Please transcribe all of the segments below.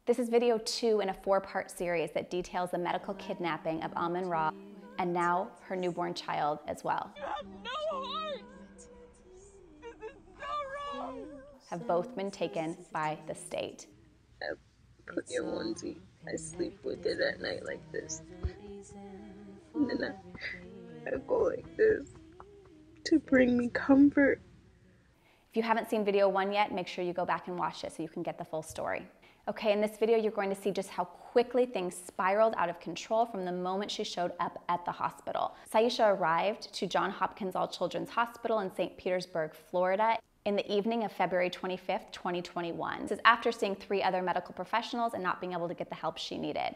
This is video 2 in a 4-part series that details the medical kidnapping of Amen'Ra and now her newborn child as well. You have no heart! This is so wrong! Have both been taken by the state. I put your onesie. I sleep with it at night like this. And then I go like this to bring me comfort. If you haven't seen video 1 yet, make sure you go back and watch it so you can get the full story. Okay, in this video, you're going to see just how quickly things spiraled out of control from the moment she showed up at the hospital. Syesha arrived to Johns Hopkins All Children's Hospital in St. Petersburg, Florida, in the evening of February 25th, 2021. This is after seeing 3 other medical professionals and not being able to get the help she needed.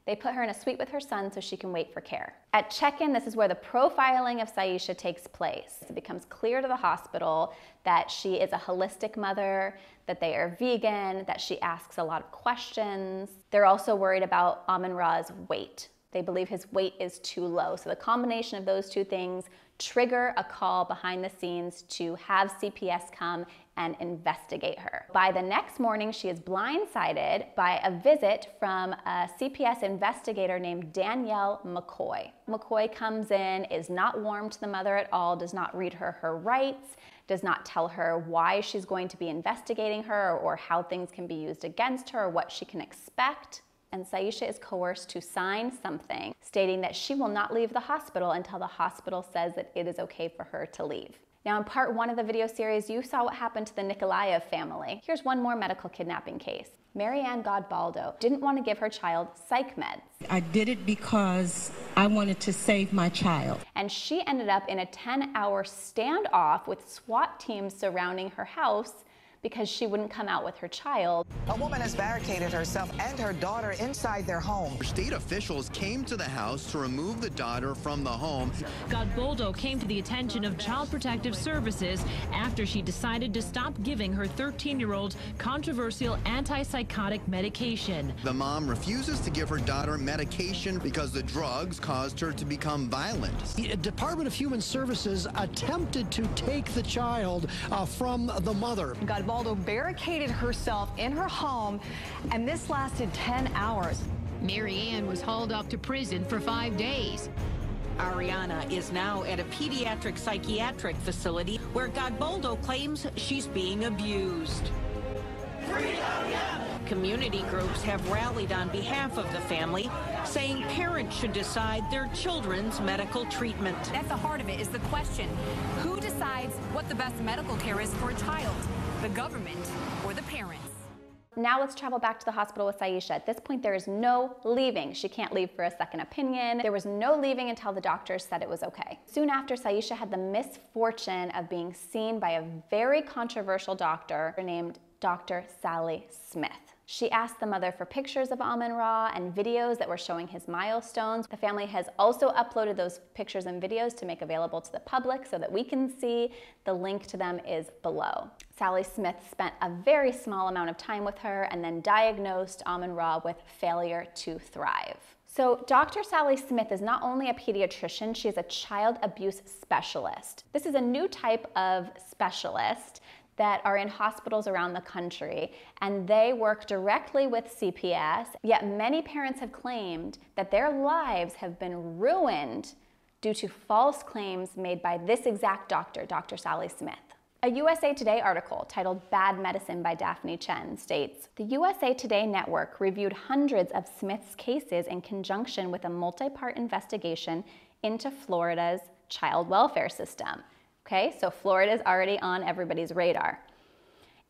They put her in a suite with her son so she can wait for care. At check-in, this is where the profiling of Syesha takes place. It becomes clear to the hospital that she is a holistic mother, that they are vegan, that she asks a lot of questions. They're also worried about Amen'Ra's weight. They believe his weight is too low. So the combination of those 2 things trigger a call behind the scenes to have CPS come and investigate her. By the next morning, she is blindsided by a visit from a CPS investigator named Danielle Mccoy. McCoy comes in, is not warm to the mother at all, does not read her rights, does not tell her why she's going to be investigating her or how things can be used against her or what she can expect. And Syesha is coerced to sign something stating that she will not leave the hospital until the hospital says that it is okay for her to leave. Now, in part 1 of the video series, you saw what happened to the Nikolaev family. Here's one more medical kidnapping case. Marianne Godbaldo didn't want to give her child psych meds. I did it because I wanted to save my child. And she ended up in a 10-hour standoff with SWAT teams surrounding her house because she wouldn't come out with her child. A woman has barricaded herself and her daughter inside their home. State officials came to the house to remove the daughter from the home. Godbaldo came to the attention of Child Protective Services after she decided to stop giving her 13-year-old controversial antipsychotic medication. The mom refuses to give her daughter medication because the drugs caused her to become violent. The Department of Human Services attempted to take the child from the mother. Godbaldo barricaded herself in her home, and this lasted 10 hours. Marianne was hauled off to prison for 5 days. Ariana is now at a pediatric psychiatric facility where Godbaldo claims she's being abused. Community groups have rallied on behalf of the family, saying parents should decide their children's medical treatment. At the heart of it is the question, who decides what the best medical care is for a child? The government or the parents? Now let's travel back to the hospital with Syesha. At this point, there is no leaving. She can't leave for a second opinion. There was no leaving until the doctors said it was okay. Soon after, Syesha had the misfortune of being seen by a very controversial doctor named Dr. Sally Smith. She asked the mother for pictures of Amen'Ra and videos that were showing his milestones. The family has also uploaded those pictures and videos to make available to the public so that we can see. The link to them is below. Sally Smith spent a very small amount of time with her and then diagnosed Amen'Ra with failure to thrive. So Dr. Sally Smith is not only a pediatrician, she is a child abuse specialist. This is a new type of specialist that are in hospitals around the country, and they work directly with CPS, yet many parents have claimed that their lives have been ruined due to false claims made by this exact doctor, Dr. Sally Smith. A USA Today article titled Bad Medicine by Daphne Chen states, the USA Today network reviewed hundreds of Smith's cases in conjunction with a multi-part investigation into Florida's child welfare system. Okay, so Florida is already on everybody's radar.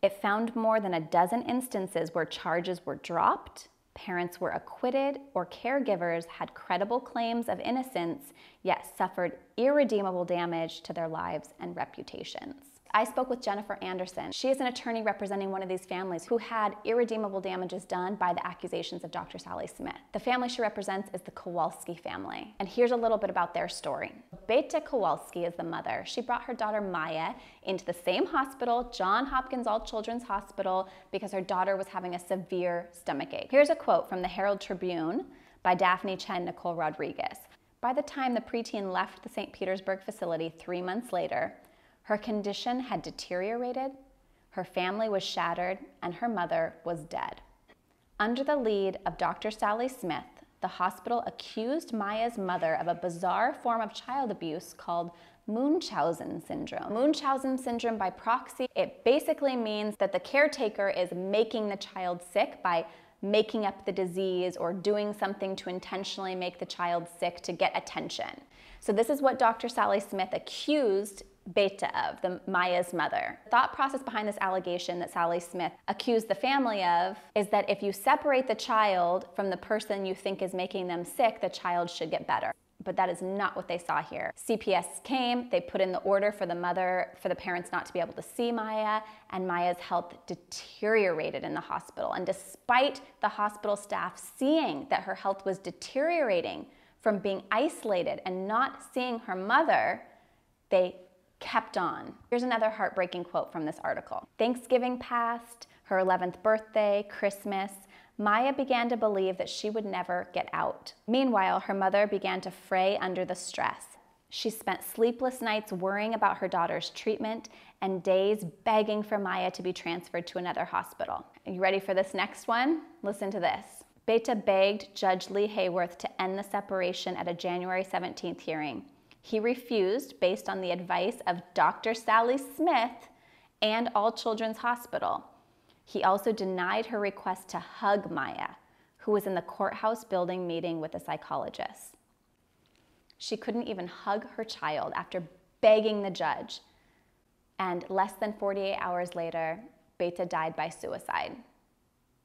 It found more than a dozen instances where charges were dropped, parents were acquitted, or caregivers had credible claims of innocence, yet suffered irredeemable damage to their lives and reputations. I spoke with Jennifer Anderson. She is an attorney representing one of these families who had irredeemable damages done by the accusations of Dr. Sally Smith. The family she represents is the Kowalski family. And here's a little bit about their story. Beta Kowalski is the mother. She brought her daughter Maya into the same hospital, Johns Hopkins All Children's Hospital, because her daughter was having a severe stomachache. Here's a quote from the Herald Tribune by Daphne Chen Nicole Rodriguez. By the time the preteen left the St. Petersburg facility 3 months later, her condition had deteriorated, her family was shattered, and her mother was dead. Under the lead of Dr. Sally Smith, the hospital accused Maya's mother of a bizarre form of child abuse called Munchausen syndrome. Munchausen syndrome by proxy, it basically means that the caretaker is making the child sick by making up the disease or doing something to intentionally make the child sick to get attention. So this is what Dr. Sally Smith accused Beta of, Maya's mother. The thought process behind this allegation that Sally Smith accused the family of is that if you separate the child from the person you think is making them sick, the child should get better. But that is not what they saw here. CPS came, they put in the order for the parents not to be able to see Maya, and Maya's health deteriorated in the hospital. And despite the hospital staff seeing that her health was deteriorating from being isolated and not seeing her mother, they kept on. Here's another heartbreaking quote from this article. Thanksgiving passed, her 11th birthday, Christmas. Maya began to believe that she would never get out. Meanwhile, her mother began to fray under the stress. She spent sleepless nights worrying about her daughter's treatment and days begging for Maya to be transferred to another hospital. Are you ready for this next one? Listen to this. Beta begged Judge Lee Hayworth to end the separation at a January 17th hearing. He refused based on the advice of Dr. Sally Smith and All Children's Hospital. He also denied her request to hug Maya, who was in the courthouse building meeting with a psychologist. She couldn't even hug her child after begging the judge. And less than 48 hours later, Beta died by suicide.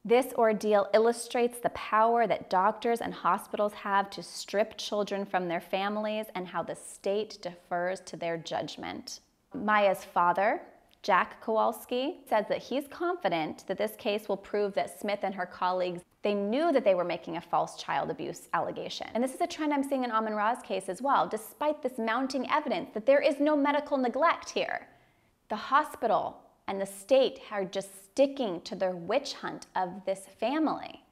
This ordeal illustrates the power that doctors and hospitals have to strip children from their families and how the state defers to their judgment. Maya's father, Jack Kowalski, says that he's confident that this case will prove that Smith and her colleagues, they knew that they were making a false child abuse allegation. And this is a trend I'm seeing in Amen'Ra's case as well, despite this mounting evidence that there is no medical neglect here. The hospital and the state are just sticking to their witch hunt of this family.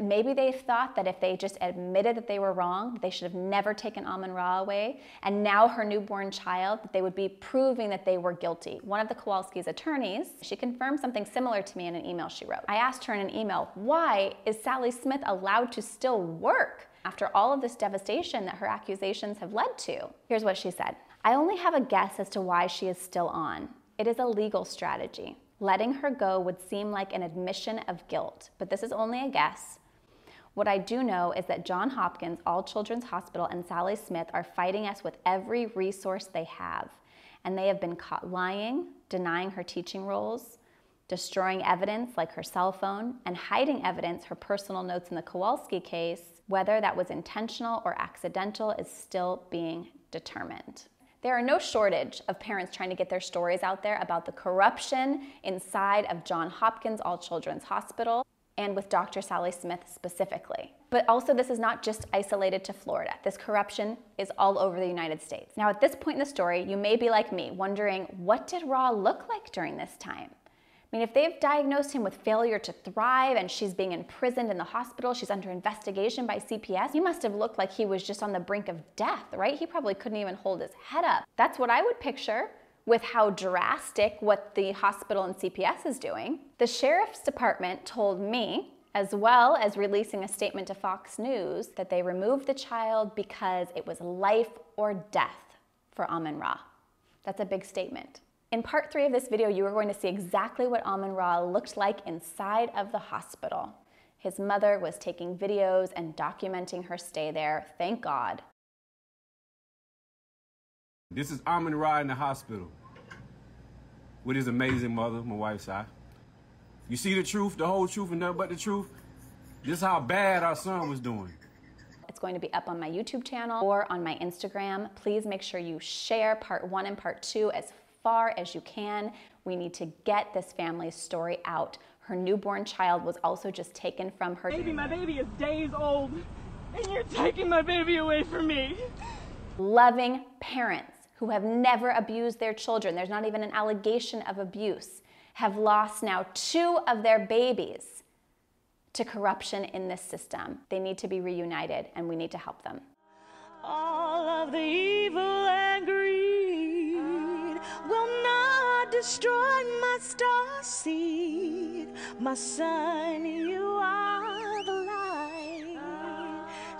Maybe they thought that if they just admitted that they were wrong, they should have never taken Amen'Ra away, and now her newborn child, that they would be proving that they were guilty. One of the Kowalski's attorneys, she confirmed something similar to me in an email she wrote. I asked her in an email, why is Sally Smith allowed to still work after all of this devastation that her accusations have led to? Here's what she said. I only have a guess as to why she is still on. It is a legal strategy. Letting her go would seem like an admission of guilt, but this is only a guess. What I do know is that Johns Hopkins, All Children's Hospital, and Sally Smith are fighting us with every resource they have, and they have been caught lying, denying her teaching roles, destroying evidence like her cell phone, and hiding evidence, her personal notes in the Kowalski case. Whether that was intentional or accidental is still being determined. There are no shortage of parents trying to get their stories out there about the corruption inside of Johns Hopkins All Children's Hospital and with Dr. Sally Smith specifically. But also, this is not just isolated to Florida. This corruption is all over the United States. Now, at this point in the story, you may be like me, wondering, what did Ra look like during this time? I mean, if they've diagnosed him with failure to thrive and she's being imprisoned in the hospital, she's under investigation by CPS, he must have looked like he was just on the brink of death, right? He probably couldn't even hold his head up. That's what I would picture with how drastic what the hospital and CPS is doing. The sheriff's department told me, as well as releasing a statement to Fox News, that they removed the child because it was life or death for Amen'Ra. That's a big statement. In part 3 of this video, you are going to see exactly what Amen'Ra looked like inside of the hospital. His mother was taking videos and documenting her stay there, thank God. This is Amen'Ra in the hospital with his amazing mother, my wife, Syesha. You see the truth, the whole truth, and nothing but the truth? This is how bad our son was doing. It's going to be up on my YouTube channel or on my Instagram. Please make sure you share part 1 and part 2 as far as you can. We need to get this family's story out. Her newborn child was also just taken from her. My baby is days old, and you're taking my baby away from me. Loving parents who have never abused their children, there's not even an allegation of abuse, have lost now 2 of their babies to corruption in this system. They need to be reunited, and we need to help them. All of the evil and greed will not destroy my star seed. My son, you are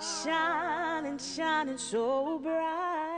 shining, shining so bright.